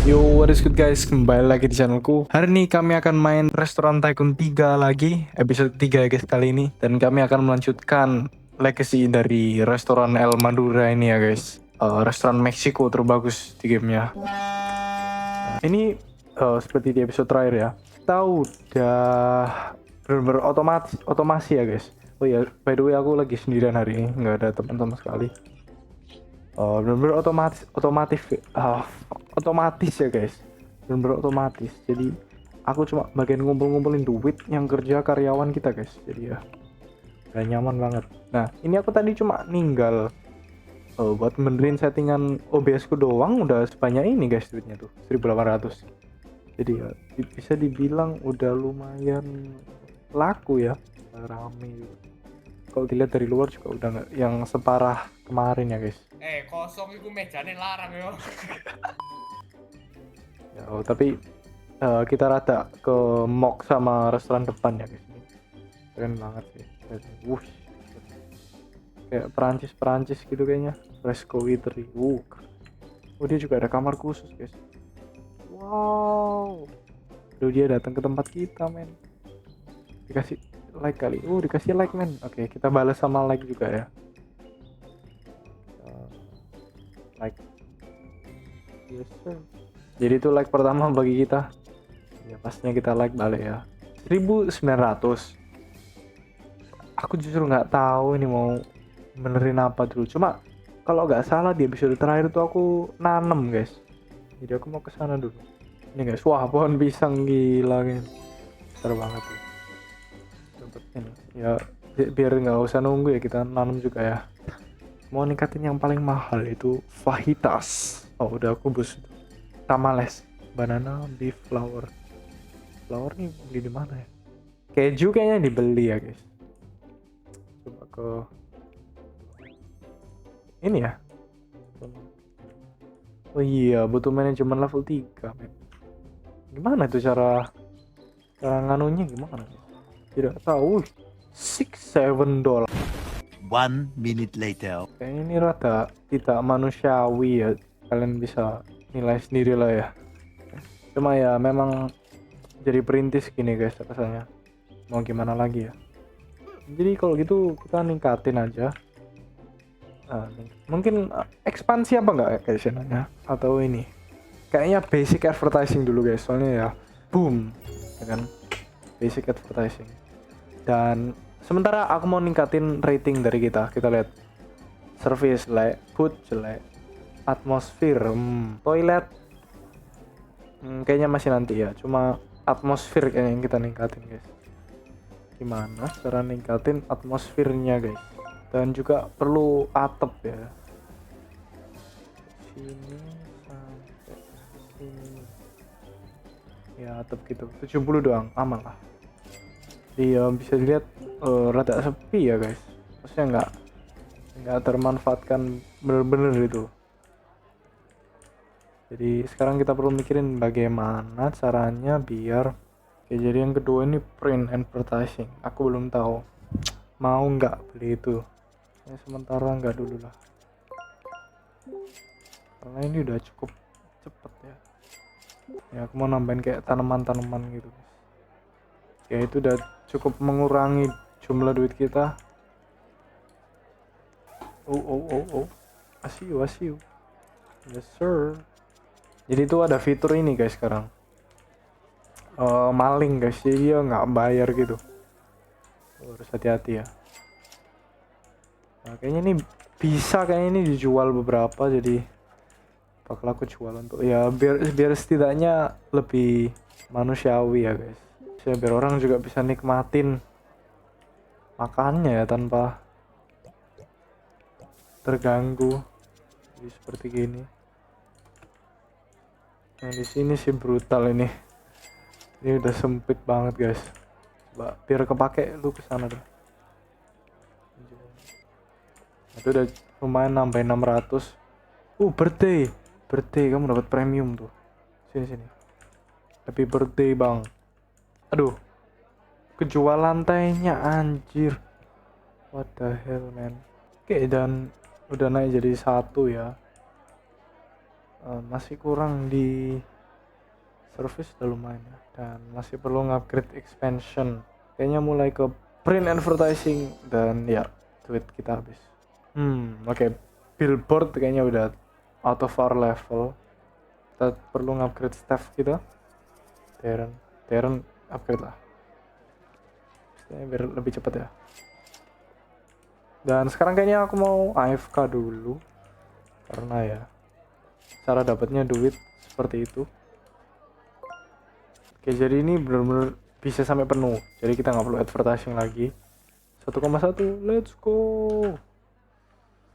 Yo, what is good guys? Kembali lagi di channelku. Hari ini kami akan main Restoran Tycoon 3 lagi, episode 3 ya guys kali ini. Dan kami akan melanjutkan legacy dari Restoran El Madura ini ya guys. Restoran Meksiko terbagus di gamenya. Ini seperti di episode terakhir ya. Kita udah bener-bener otomasi ya guys. Oh ya, by the way aku lagi sendirian hari ini, nggak ada teman-teman sekali. Bener-bener otomatis ya guys, bener-bener otomatis. Jadi aku cuma bagian ngumpulin duit yang kerja karyawan kita guys, jadi ya udah nyaman banget. Nah ini aku tadi cuma ninggal buat benerin settingan OBS ku doang udah sebanyak ini guys, duitnya tuh 1.800. Jadi ya bisa dibilang udah lumayan laku ya, rame juga. Kalau dilihat dari luar juga udah nggak yang separah kemarin ya guys. Kosong itu mejane larang yo. Ya, tapi kita rada ke mock sama restoran depan ya guys. Keren banget sih. Wush. Kayak Perancis gitu kayaknya. Fresco Eatery. Oh dia juga ada kamar khusus guys. Wow. Duh, dia datang ke tempat kita men. Dikasih like kali. Dikasih like men. Oke, kita balas sama like juga ya. Like. Yes sir. Jadi itu like pertama bagi kita. Ya pastinya kita like balik ya. 1.900. Aku justru nggak tahu ini mau benerin apa dulu. Cuma kalau nggak salah di episode terakhir tuh aku nanem guys. Jadi aku mau ke sana dulu. Ini guys, wah pohon pisang gila kan. Besar banget tuh. Dapat ini. Ya biar nggak usah nunggu ya, kita nanam juga ya. Mau ningkatin yang paling mahal itu fajitas. Oh udah aku bus. Tamales, banana beef flour. Flour nih beli di mana ya? Keju kayaknya dibeli ya guys. Coba ke ini ya. Oh iya, butuh manajemen level 3 men. Gimana tuh cara nganunya gimana? Tidak tahu. $6-7. 1 minute later. Kayaknya ini rada tidak manusiawi ya. Kalian bisa nilai sendiri lah ya. Cuma ya memang jadi perintis gini guys rasanya. Mau gimana lagi ya. Jadi kalau gitu kita ningkatin aja. Mungkin ekspansi apa enggak guys channelnya? Atau ini? Kayaknya basic advertising dulu guys. Soalnya ya boom. Ya kan? Basic advertising. Dan sementara aku mau ningkatin rating dari kita. Kita lihat. Service jelek, food jelek, atmosfer, toilet kayaknya masih nanti ya. Cuma atmosfer kayaknya yang kita ningkatin guys. Gimana cara ningkatin atmosfernya guys? Dan juga perlu atap ya. Sini sampai sini. Ya atap gitu. 70 doang, aman lah. Iya bisa dilihat rada sepi ya guys. Maksudnya nggak termanfaatkan bener-bener itu. Jadi sekarang kita perlu mikirin bagaimana caranya biar jadi yang kedua ini print advertising. Aku belum tahu mau nggak beli itu. Ya, sementara nggak dulu lah. Karena ini udah cukup cepet ya. Ya aku mau nambahin kayak tanaman-tanaman gitu. Ya itu udah cukup mengurangi jumlah duit kita. Oh. Asiu. Yes sir. Jadi itu ada fitur ini guys sekarang. Maling guys, jadi dia nggak bayar gitu. Harus hati-hati ya. Nah, kayaknya ini bisa dijual beberapa, jadi bakal aku jual untuk ya biar setidaknya lebih manusiawi ya guys. Ya, biar orang juga bisa nikmatin makannya ya tanpa terganggu. Jadi seperti gini. Nah di sini sih brutal ini. Ini udah sempit banget guys. Coba biar kepake lu kesana deh. Itu udah lumayan nambahin 600. Birthday kamu dapat premium tuh. Sini. Happy birthday bang. Aduh, kejual lantainya anjir. What the hell man. Oke, dan udah naik jadi 1 ya. Masih kurang di Service udah lumayan ya. Dan masih perlu upgrade expansion. Kayaknya mulai ke print advertising dan ya duit kita habis. Oke. Billboard kayaknya udah out of our level. Kita perlu upgrade staff kita. Darren upgrade lah. Kayaknya biar lebih cepat ya. Dan sekarang kayaknya aku mau AFK dulu. Karena ya cara dapatnya duit seperti itu. Oke, jadi ini benar-benar bisa sampai penuh. Jadi kita nggak perlu advertising lagi. 1,1, let's go.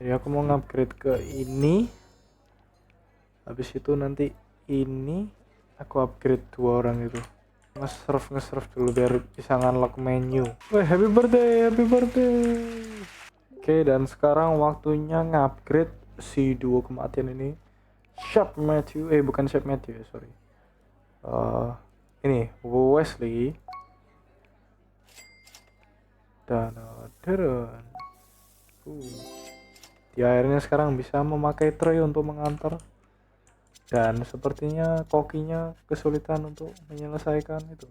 Jadi aku mau upgrade ke ini. Habis itu nanti ini aku upgrade 2 orang itu. Nge-serve dulu biar bisa nge-unlock menu. Wih, happy birthday. Oke, dan sekarang waktunya nge-upgrade si duo kematian ini. Chef Matthew, bukan Chef Matthew ya, sorry. Ini Wesley dan Darren. Dia akhirnya sekarang bisa memakai tray untuk mengantar. Dan sepertinya kokinya kesulitan untuk menyelesaikan itu.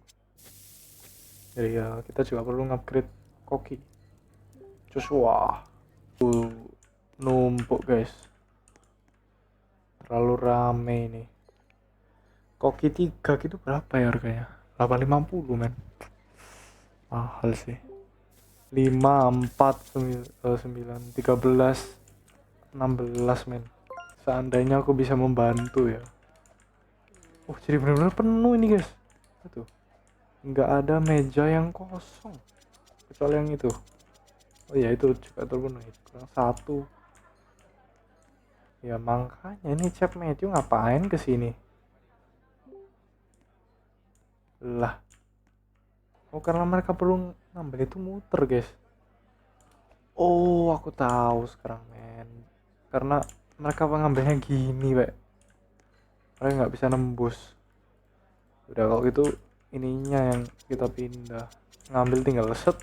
Jadi ya kita juga perlu upgrade koki. Joshua. Numpuk guys. Terlalu rame ini. Koki 3 gitu berapa ya harganya? 850 men. Mahal sih. 5, 4, 9, 13, 16 men. Seandainya aku bisa membantu ya. Jadi benar-benar penuh ini guys. Tuh. Nggak ada meja yang kosong. Kecuali yang itu. Oh ya itu juga terpenuhi. Kurang 1. Ya makanya ini Chef Matthew ngapain kesini? Lah. Karena mereka perlu ngambil itu muter guys. Aku tahu sekarang men. Karena mereka pengambilnya gini pak. Mereka nggak bisa nembus. Udah kalau gitu ininya yang kita pindah. Ngambil tinggal set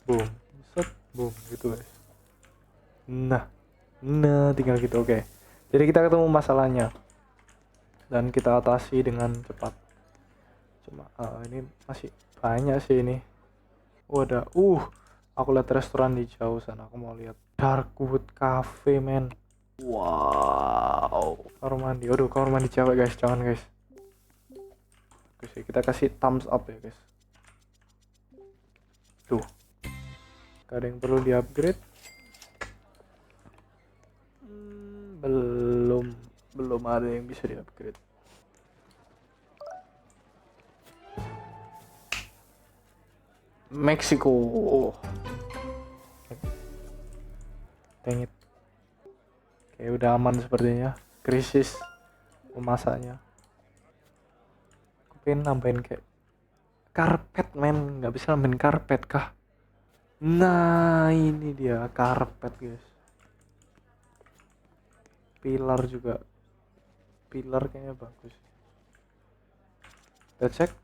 boom gitu guys. Nah tinggal gitu. Oke. Jadi kita ketemu masalahnya dan kita atasi dengan cepat. Cuma ini masih banyak sih ini. Ada aku lihat restoran di jauh sana. Aku mau lihat Darkwood Cafe men. Wow, kamar mandi. Kamar mandi cewek guys, jangan guys. Oke, kita kasih thumbs up ya guys. Tuh, gak ada yang perlu di upgrade. Belum ada yang bisa di upgrade. Meksiko. Dang it. Oke, udah aman sepertinya. Krisis memasaknya. Aku pengen nambahin kayak karpet men. Nggak bisa nambahin karpet kah? Nah ini dia karpet guys. Pilar juga. Pilar kayaknya bagus. Kita cek.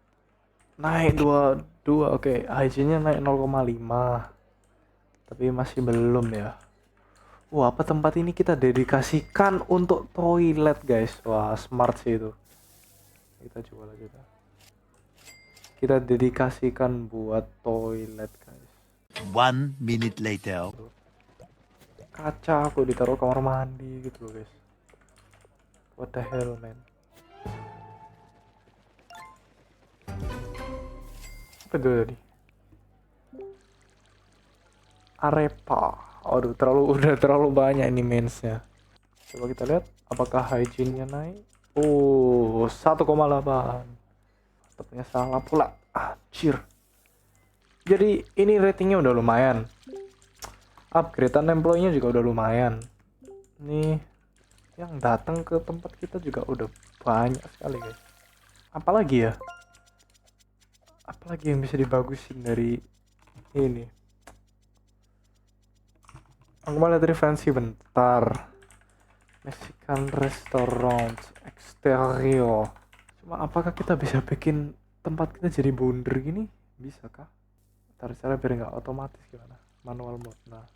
Naik 2. Oke, hygiene-nya naik 0,5. Tapi masih belum ya. Apa tempat ini kita dedikasikan untuk toilet guys. Wah smart sih itu. Kita coba lagi kita dedikasikan buat toilet guys. 1 minute later. Kaca aku ditaruh kamar mandi gitu loh guys. What the hell man. Apa itu tadi? Arepa. Udah terlalu banyak ini mensnya. Coba kita lihat apakah hygiene-nya naik. 1,8. Tepatnya salah pula. Anjir. Jadi ini ratingnya udah lumayan. Upgradean employee-nya juga udah lumayan. Nih yang datang ke tempat kita juga udah banyak sekali guys. Apalagi yang bisa dibagusin dari ini. Aku mau lihat referensi bentar. Mexican restaurant exterior. Cuma apakah kita bisa bikin tempat kita jadi bundar gini? Bisa kah? Cara biar nggak otomatis gimana? Manual mode. Nah,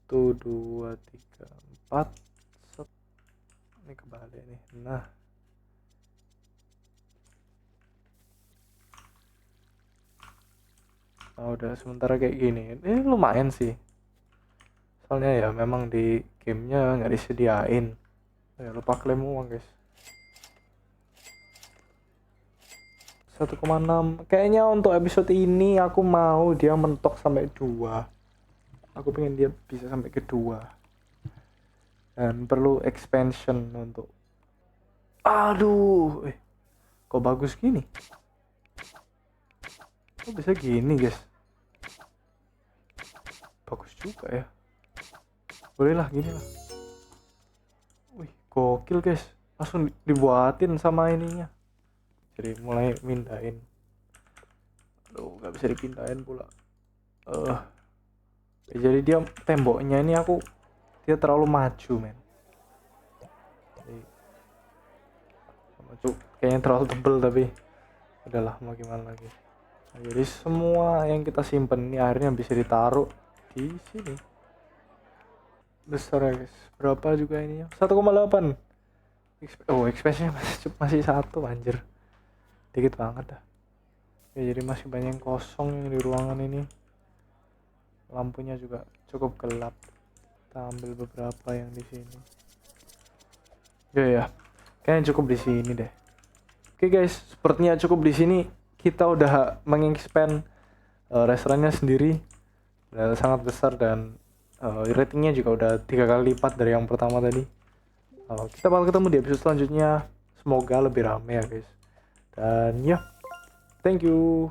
1, 2, 3, 4. Ini kebalik nih. Nah, Nah, udah sementara kayak gini ini lumayan sih, soalnya ya memang di gamenya nggak disediain. Ya lupa klaim uang guys. 1,6 kayaknya untuk episode ini aku mau dia mentok sampai 2. Aku pengen dia bisa sampai ke 2 dan perlu expansion untuk aduh kok bagus gini, kok bisa gini guys, bagus juga ya, boleh lah gini lah. Wih gokil guys, langsung dibuatin sama ininya, jadi mulai mindahin. Aduh gak bisa dipindahin pula. Jadi dia temboknya ini dia terlalu maju men, kayaknya terlalu tebel tapi udahlah mau gimana lagi. Nah, jadi semua yang kita simpen ini akhirnya bisa ditaruh di sini. Besar ya guys, berapa juga ininya, 1,8. Expansionnya masih 1 anjir, dikit banget dah ya. Jadi masih banyak yang kosong yang di ruangan ini. Lampunya juga cukup gelap, kita ambil beberapa yang di sini ya. Kayaknya cukup di sini deh. Oke guys, sepertinya cukup di sini. Kita udah mengexpand restorannya sendiri, sangat besar dan ratingnya juga udah 3 kali lipat dari yang pertama tadi. Kita bakal ketemu di episode selanjutnya, semoga lebih rame ya guys. Dan ya, thank you.